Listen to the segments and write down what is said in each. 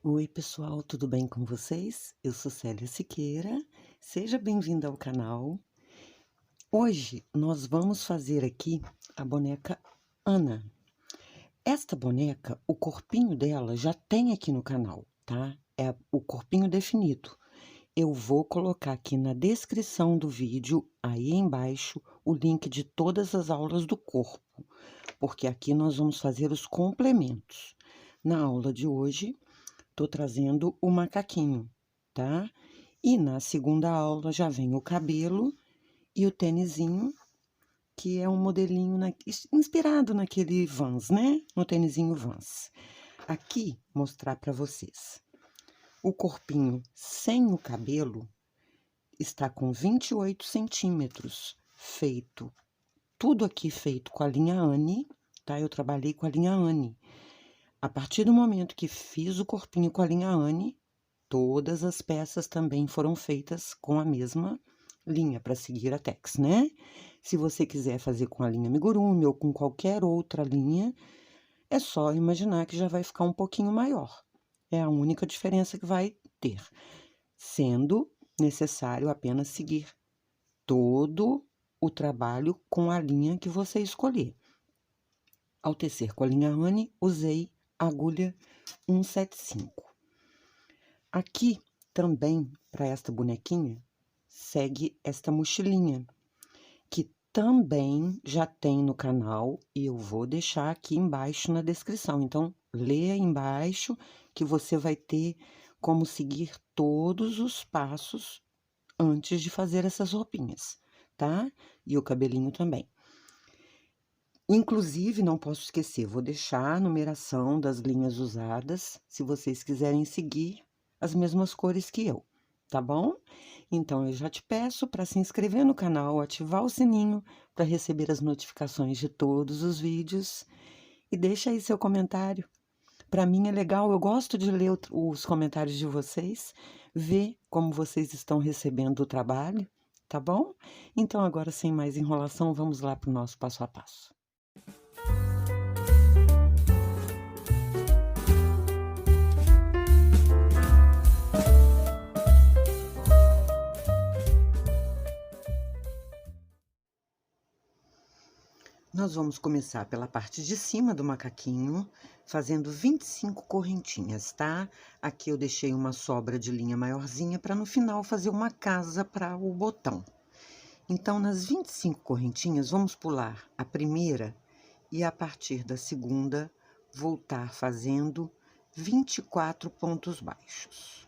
Oi, pessoal, tudo bem com vocês? Eu sou Célia Siqueira, seja bem-vinda ao canal. Hoje nós vamos fazer aqui a boneca Ana. Esta boneca, o corpinho dela já tem aqui no canal, tá? É o corpinho definido. Eu vou colocar aqui na descrição do vídeo, aí embaixo, o link de todas as aulas do corpo, porque aqui nós vamos fazer os complementos. Na aula de hoje, tô trazendo o macaquinho, tá? E na segunda aula já vem o cabelo e o tênisinho, que é um modelinho inspirado naquele Vans, né? No tênisinho Vans. Aqui, mostrar para vocês. O corpinho sem o cabelo está com 28 centímetros, feito, tudo aqui feito com a linha Anne, tá? Eu trabalhei com a linha Anne. A partir do momento que fiz o corpinho com a linha Anne, todas as peças também foram feitas com a mesma linha, para seguir a Tex, né? Se você quiser fazer com a linha amigurumi ou com qualquer outra linha, é só imaginar que já vai ficar um pouquinho maior. É a única diferença que vai ter, sendo necessário apenas seguir todo o trabalho com a linha que você escolher. Ao tecer com a linha Anne, usei a agulha 175. Aqui também, para esta bonequinha, segue esta mochilinha, que também já tem no canal e eu vou deixar aqui embaixo na descrição. Então, lê aí embaixo que você vai ter como seguir todos os passos antes de fazer essas roupinhas, tá? E o cabelinho também. Inclusive, não posso esquecer, vou deixar a numeração das linhas usadas, se vocês quiserem seguir as mesmas cores que eu, tá bom? Então, eu já te peço para se inscrever no canal, ativar o sininho para receber as notificações de todos os vídeos e deixa aí seu comentário. Para mim é legal, eu gosto de ler os comentários de vocês, ver como vocês estão recebendo o trabalho, tá bom? Então, agora, sem mais enrolação, vamos lá para o nosso passo a passo. Nós vamos começar pela parte de cima do macaquinho, fazendo 25 correntinhas, tá? Aqui eu deixei uma sobra de linha maiorzinha para no final fazer uma casa para o botão. Então, nas 25 correntinhas, vamos pular a primeira e a partir da segunda, voltar fazendo 24 pontos baixos.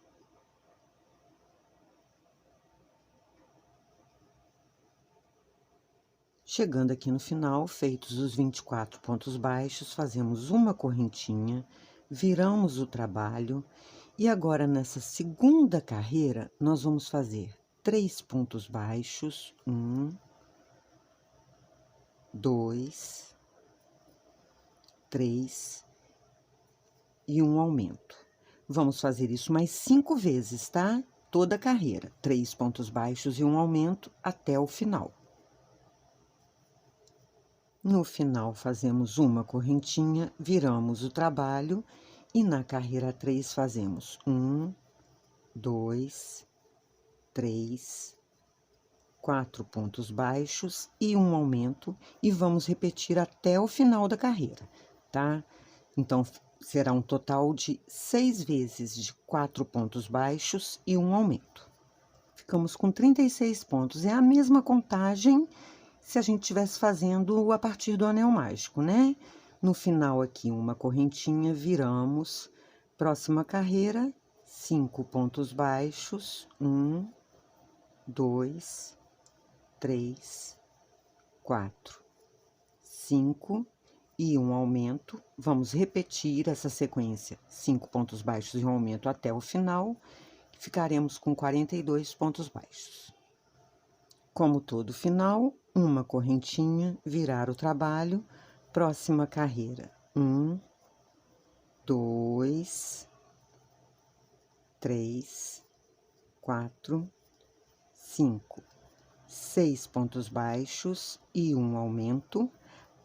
Chegando aqui no final, feitos os 24 pontos baixos, fazemos uma correntinha, viramos o trabalho e agora nessa segunda carreira, nós vamos fazer 3 pontos baixos, 1, 2, 3 e um aumento. Vamos fazer isso mais 5 vezes, tá? Toda a carreira, 3 pontos baixos e um aumento até o final. No final, fazemos uma correntinha, viramos o trabalho e na carreira 3 fazemos 1, 2, 3, 4 pontos baixos e um aumento e vamos repetir até o final da carreira, tá? Então, será um total de 6 vezes de 4 pontos baixos e um aumento. Ficamos com 36 pontos, é a mesma contagem se a gente estivesse fazendo a partir do anel mágico, né? No final aqui, uma correntinha, viramos, próxima carreira, 5 pontos baixos, 1, 2, 3, 4, 5 e um aumento. Vamos repetir essa sequência, 5 pontos baixos e um aumento até o final, ficaremos com 42 pontos baixos. Como todo final, uma correntinha, virar o trabalho, próxima carreira, 1, 2, 3, 4, 5, 6 pontos baixos e um aumento.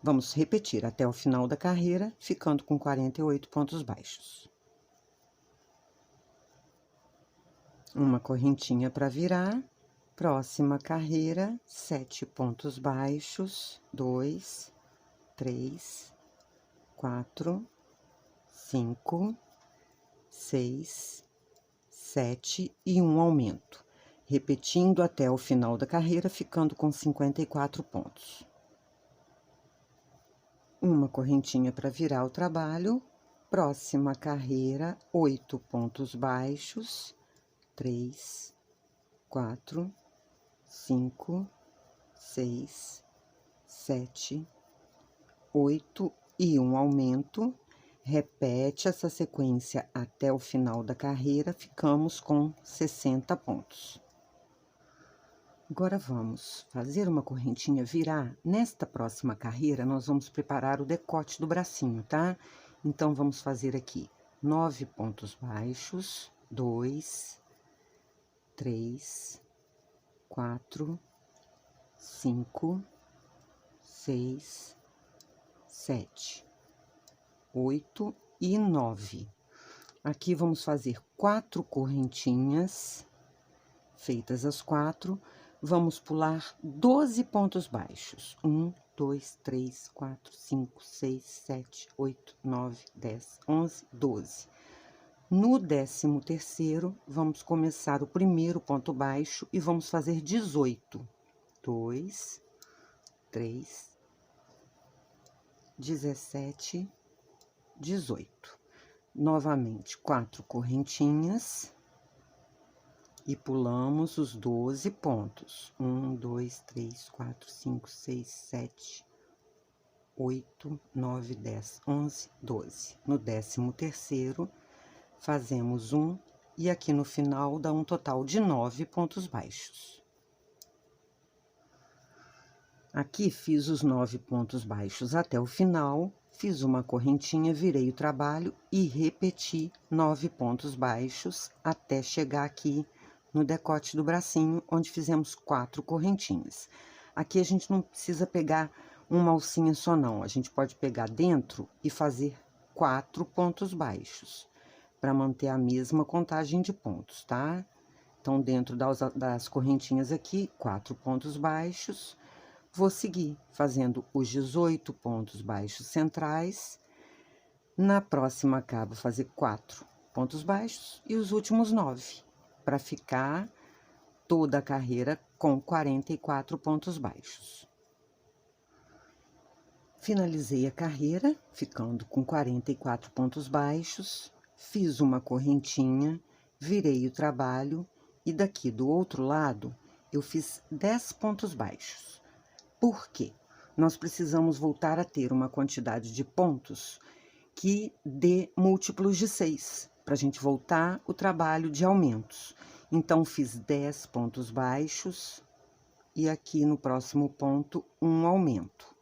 Vamos repetir até o final da carreira, ficando com 48 pontos baixos. Uma correntinha para virar, próxima carreira, 7 pontos baixos, 2, 3, 4, 5, 6, 7 e um aumento, repetindo até o final da carreira, ficando com 54 pontos. Uma correntinha para virar o trabalho, próxima carreira, 8 pontos baixos, 3, 4, 5, 6, 7, 8 e um aumento. Repete essa sequência até o final da carreira, ficamos com 60 pontos. Agora, vamos fazer uma correntinha virar. Nesta próxima carreira, nós vamos preparar o decote do bracinho, tá? Então, vamos fazer aqui 9 pontos baixos, 2, 3, 4, 5, 6, 7, 8 e 9. Aqui vamos fazer 4 correntinhas, feitas as 4, vamos pular 12 pontos baixos. 1, 2, 3, 4, 5, 6, 7, 8, 9, 10, 11, 12. No 13º, vamos começar o primeiro ponto baixo e vamos fazer 18. 2, 3, 17, 18. Novamente, 4 correntinhas e pulamos os 12 pontos. 1, 2, 3, 4, 5, 6, 7, 8, 9, 10, 11, 12. No 13º, fazemos um e aqui no final dá um total de 9 pontos baixos. Aqui fiz os 9 pontos baixos até o final, fiz uma correntinha, virei o trabalho e repeti 9 pontos baixos até chegar aqui no decote do bracinho, onde fizemos 4 correntinhas. Aqui a gente não precisa pegar uma alcinha só não, a gente pode pegar dentro e fazer 4 pontos baixos, para manter a mesma contagem de pontos, tá? Então, dentro das correntinhas aqui, 4 pontos baixos. Vou seguir fazendo os 18 pontos baixos centrais. Na próxima cabo, fazer 4 pontos baixos e os últimos 9, para ficar toda a carreira com 44 pontos baixos. Finalizei a carreira, ficando com 44 pontos baixos, fiz uma correntinha, virei o trabalho e daqui do outro lado eu fiz 10 pontos baixos. Por quê? Nós precisamos voltar a ter uma quantidade de pontos que dê múltiplos de 6, para a gente voltar o trabalho de aumentos. Então, fiz 10 pontos baixos e aqui no próximo ponto, um aumento.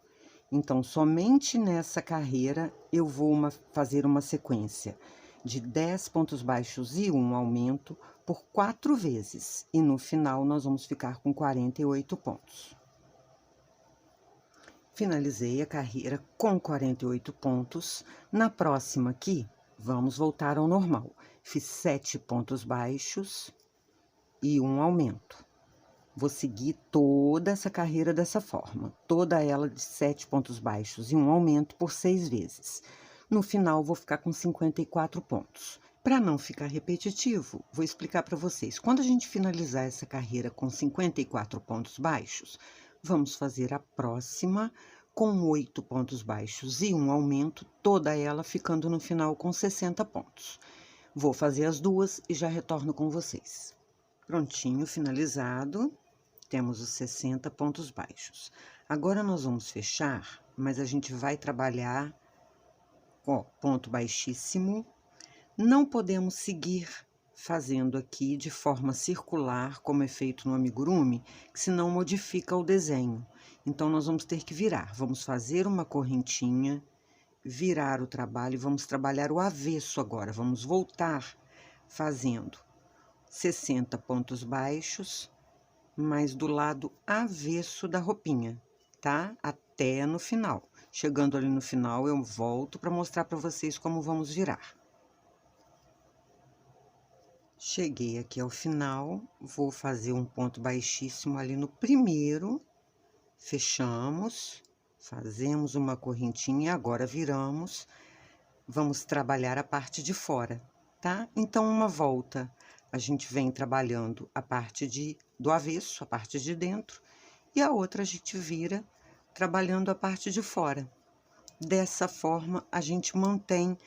Então, somente nessa carreira, eu vou fazer uma sequência de 10 pontos baixos e um aumento por 4 vezes. E no final, nós vamos ficar com 48 pontos. Finalizei a carreira com 48 pontos. Na próxima aqui, vamos voltar ao normal. Fiz 7 pontos baixos e um aumento. Vou seguir toda essa carreira dessa forma, toda ela de 7 pontos baixos e um aumento por 6 vezes. No final, vou ficar com 54 pontos. Para não ficar repetitivo, vou explicar para vocês. Quando a gente finalizar essa carreira com 54 pontos baixos, vamos fazer a próxima com 8 pontos baixos e um aumento, toda ela ficando no final com 60 pontos. Vou fazer as duas e já retorno com vocês. Prontinho, finalizado, temos os 60 pontos baixos. Agora, nós vamos fechar, mas a gente vai trabalhar, ó, ponto baixíssimo. Não podemos seguir fazendo aqui de forma circular, como é feito no amigurumi, que senão modifica o desenho. Então, nós vamos ter que virar. Vamos fazer uma correntinha, virar o trabalho e vamos trabalhar o avesso agora. Vamos voltar fazendo 60 pontos baixos, mas do lado avesso da roupinha, tá? Até no final. Chegando ali no final, eu volto para mostrar para vocês como vamos virar. Cheguei aqui ao final, vou fazer um ponto baixíssimo ali no primeiro, fechamos, fazemos uma correntinha, agora viramos, vamos trabalhar a parte de fora, tá? Então, uma volta, a gente vem trabalhando a parte do avesso, a parte de dentro, e a outra a gente vira trabalhando a parte de fora. Dessa forma, a gente mantém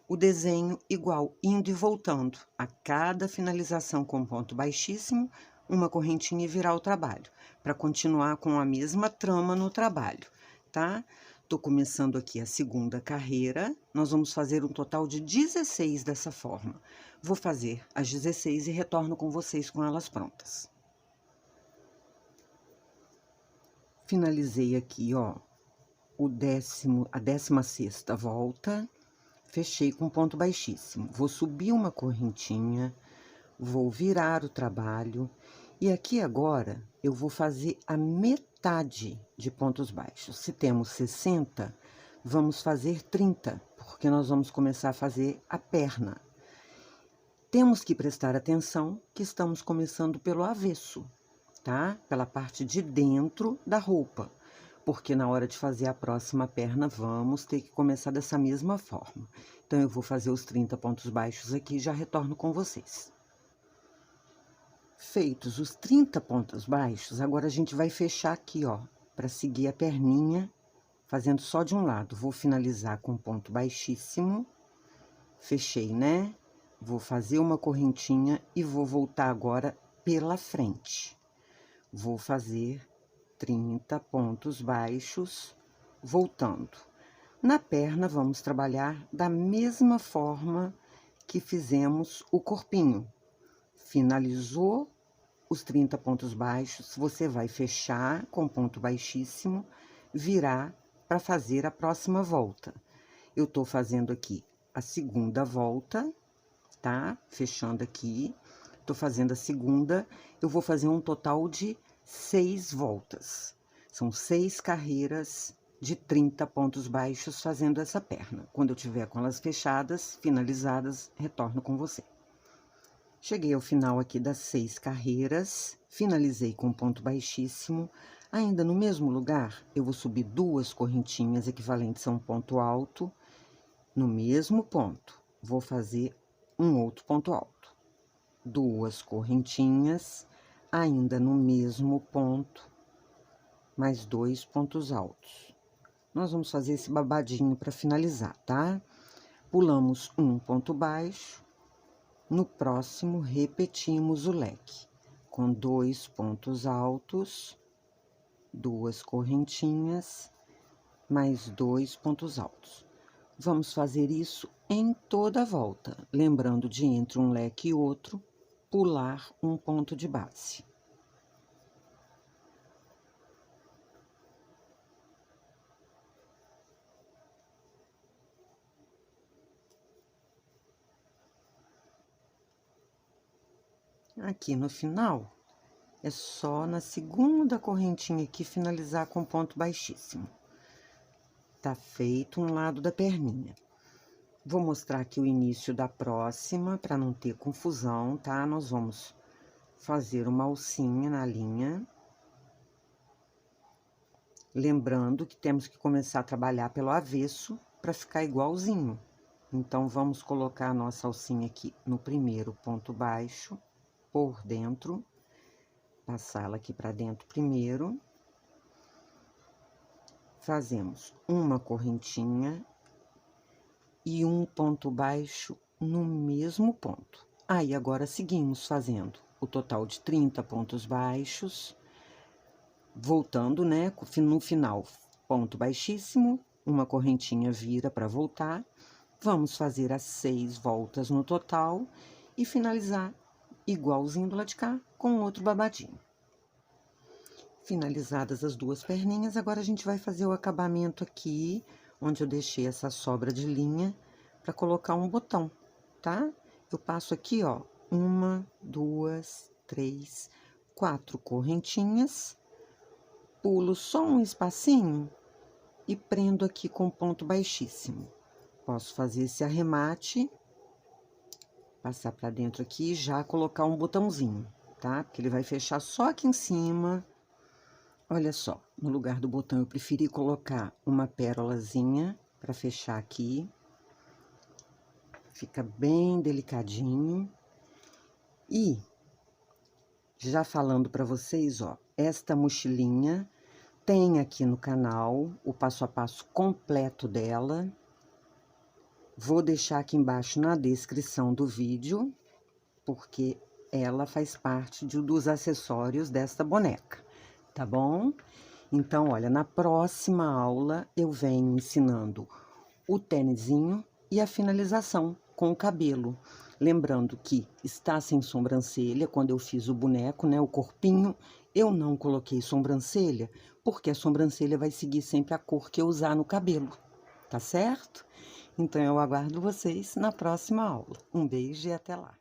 o desenho igual, indo e voltando. A cada finalização com ponto baixíssimo, uma correntinha e virar o trabalho, para continuar com a mesma trama no trabalho, tá? Tô começando aqui a segunda carreira, nós vamos fazer um total de 16 dessa forma. Vou fazer as 16 e retorno com vocês com elas prontas. Finalizei aqui, ó, a 16ª volta. Fechei com ponto baixíssimo. Vou subir uma correntinha, vou virar o trabalho. E aqui agora, eu vou fazer a metade de pontos baixos. Se temos 60, vamos fazer 30, porque nós vamos começar a fazer a perna. Temos que prestar atenção que estamos começando pelo avesso, tá? Pela parte de dentro da roupa. Porque na hora de fazer a próxima perna, vamos ter que começar dessa mesma forma. Então, eu vou fazer os 30 pontos baixos aqui e já retorno com vocês. Feitos os 30 pontos baixos, agora a gente vai fechar aqui, ó, para seguir a perninha, fazendo só de um lado. Vou finalizar com ponto baixíssimo, fechei, né? Vou fazer uma correntinha e vou voltar agora pela frente. Vou fazer 30 pontos baixos, voltando. Na perna, vamos trabalhar da mesma forma que fizemos o corpinho. Finalizou os 30 pontos baixos, você vai fechar com ponto baixíssimo, virar para fazer a próxima volta. Eu tô fazendo aqui a segunda volta, tá? Fechando aqui, tô fazendo a segunda, eu vou fazer um total de 6 voltas. São 6 carreiras de 30 pontos baixos fazendo essa perna. Quando eu tiver com elas fechadas, finalizadas, retorno com você. Cheguei ao final aqui das 6 carreiras, finalizei com ponto baixíssimo. Ainda no mesmo lugar, eu vou subir 2 correntinhas equivalentes a um ponto alto. No mesmo ponto, vou fazer um outro ponto alto. 2 correntinhas, ainda no mesmo ponto, mais 2 pontos altos. Nós vamos fazer esse babadinho para finalizar, tá? Pulamos um ponto baixo, no próximo repetimos o leque, com 2 pontos altos, 2 correntinhas, mais 2 pontos altos. Vamos fazer isso em toda a volta, lembrando de entre um leque e outro, pular um ponto de base. Aqui no final, é só na segunda correntinha aqui finalizar com ponto baixíssimo. Tá feito um lado da perninha. Vou mostrar aqui o início da próxima, para não ter confusão, tá? Nós vamos fazer uma alcinha na linha. Lembrando que temos que começar a trabalhar pelo avesso para ficar igualzinho. Então, vamos colocar a nossa alcinha aqui no primeiro ponto baixo, por dentro. Passá-la aqui para dentro primeiro. Fazemos uma correntinha e um ponto baixo no mesmo ponto. Aí, agora, seguimos fazendo o total de 30 pontos baixos, voltando, né, no final, ponto baixíssimo, uma correntinha vira para voltar. Vamos fazer as 6 voltas no total e finalizar igualzinho do lado de cá, com outro babadinho. Finalizadas as 2 perninhas, agora a gente vai fazer o acabamento aqui, onde eu deixei essa sobra de linha, para colocar um botão, tá? Eu passo aqui, ó, 1, 2, 3, 4 correntinhas, pulo só um espacinho e prendo aqui com ponto baixíssimo. Posso fazer esse arremate passar pra dentro aqui e já colocar um botãozinho, tá? Porque ele vai fechar só aqui em cima. Olha só, no lugar do botão eu preferi colocar uma pérolazinha pra fechar aqui. Fica bem delicadinho. E já falando pra vocês, ó, esta mochilinha tem aqui no canal o passo a passo completo dela. Vou deixar aqui embaixo na descrição do vídeo, porque ela faz parte dos acessórios desta boneca, tá bom? Então, olha, na próxima aula eu venho ensinando o tênisinho e a finalização com o cabelo. Lembrando que está sem sobrancelha, quando eu fiz o boneco, né, o corpinho, eu não coloquei sobrancelha, porque a sobrancelha vai seguir sempre a cor que eu usar no cabelo, tá certo? Então, eu aguardo vocês na próxima aula. Um beijo e até lá!